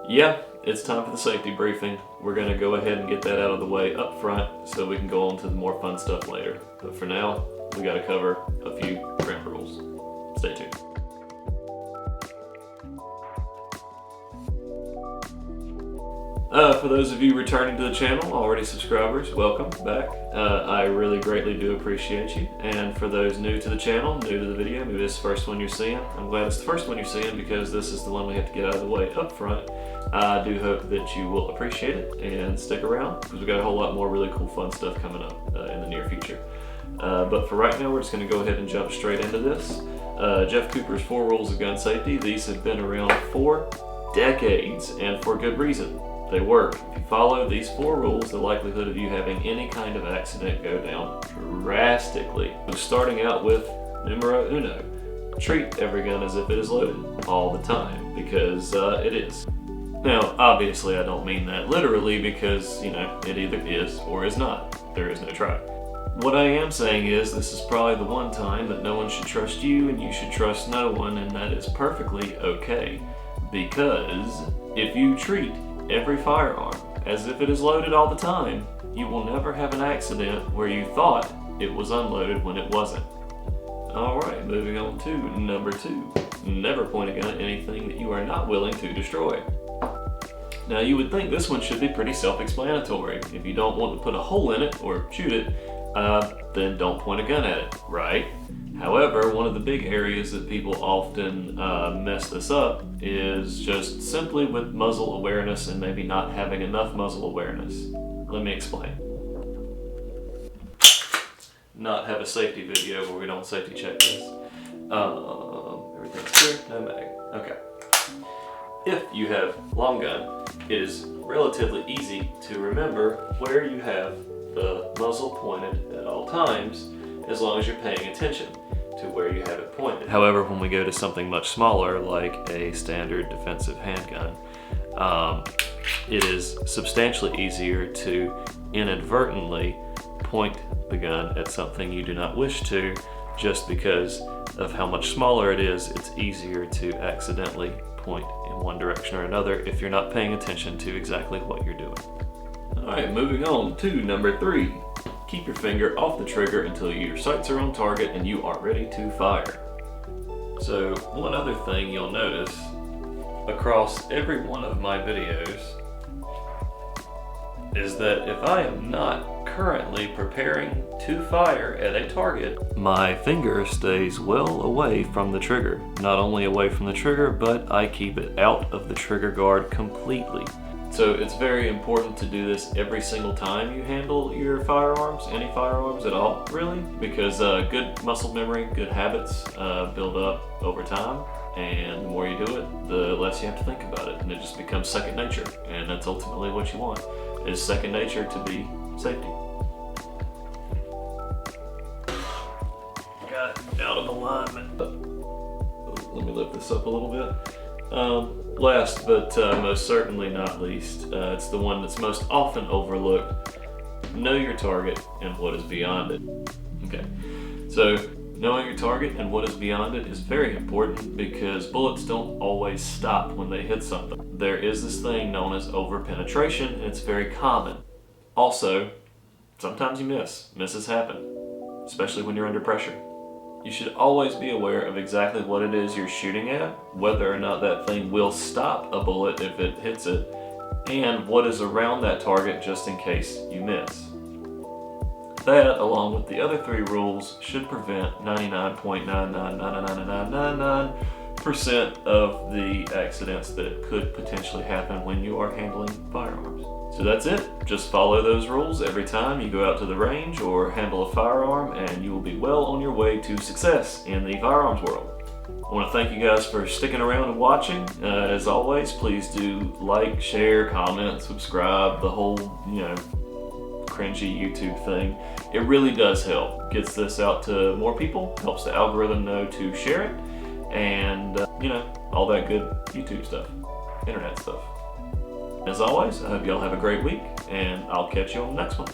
Yeah, it's time for the safety briefing. We're going to go ahead and get that out of the way up front so we can go on to the more fun stuff later. But for now, we got to cover a few ground rules. Stay tuned. For those of you returning to the channel, already subscribers, welcome back. I really greatly do appreciate you. And for those new to the channel, new to the video, maybe this is the first one you're seeing, I'm glad it's the first one you're seeing because this is the one we have to get out of the way up front. I do hope that you will appreciate it and stick around because we've got a whole lot more really cool fun stuff coming up in the near future. But for right now, we're just going to go ahead and jump straight into this. Jeff Cooper's 4 Rules of Gun Safety. These have been around for decades and for good reason. They work. If you follow these 4 rules, the likelihood of you having any kind of accident go down drastically. So starting out with numero uno. Treat every gun as if it is loaded all the time, because it is. Now, obviously I don't mean that literally because, it either is or is not. There is no try. What I am saying is this is probably the one time that no one should trust you and you should trust no one, and that is perfectly okay. Because if you treat every firearm as if it is loaded all the time, you will never have an accident where you thought it was unloaded when it wasn't. Alright, moving on to number 2. Never point a gun at anything that you are not willing to destroy. Now you would think this one should be pretty self-explanatory. If you don't want to put a hole in it or shoot it, then don't point a gun at it, right? However, one of the big areas that people often mess this up is just simply with muzzle awareness and maybe not having enough muzzle awareness. Let me explain. Not have a safety video where we don't safety check this. Everything's clear, no mag. Okay. If you have long gun, it is relatively easy to remember where you have the muzzle pointed at all times, as long as you're paying attention to where you have it pointed. However, when we go to something much smaller, like a standard defensive handgun, it is substantially easier to inadvertently point the gun at something you do not wish to, just because of how much smaller it is. It's easier to accidentally point in one direction or another if you're not paying attention to exactly what you're doing. Alright, moving on to number 3. Keep your finger off the trigger until your sights are on target and you are ready to fire. So one other thing you'll notice across every one of my videos is that if I am not currently preparing to fire at a target, my finger stays well away from the trigger. Not only away from the trigger, but I keep it out of the trigger guard completely. So it's very important to do this every single time you handle your firearms, any firearms at all, really, because good muscle memory, good habits build up over time, and the more you do it, the less you have to think about it, and it just becomes second nature, and that's ultimately what you want, is second nature to be safety. Got it out of alignment. Let me lift this up a little bit. Last but most certainly not least, it's the one that's most often overlooked. Know your target and what is beyond it. Okay, so knowing your target and what is beyond it is very important because bullets don't always stop when they hit something. There is this thing known as over-penetration, and it's very common. Also, sometimes you miss. Misses happen, especially when you're under pressure. You should always be aware of exactly what it is you're shooting at, whether or not that thing will stop a bullet if it hits it, and what is around that target just in case you miss. That, along with the other 3 rules, should prevent 99.9999999% of the accidents that could potentially happen when you are handling firearms. So that's it. Just follow those rules every time you go out to the range or handle a firearm, and you will be well on your way to success in the firearms world. I want to thank you guys for sticking around and watching. As always, please do like, share, comment, subscribe, the whole, cringy YouTube thing. It really does help. Gets this out to more people, helps the algorithm know to share it, and, all that good YouTube stuff, internet stuff. As always, I hope y'all have a great week, and I'll catch you on the next one.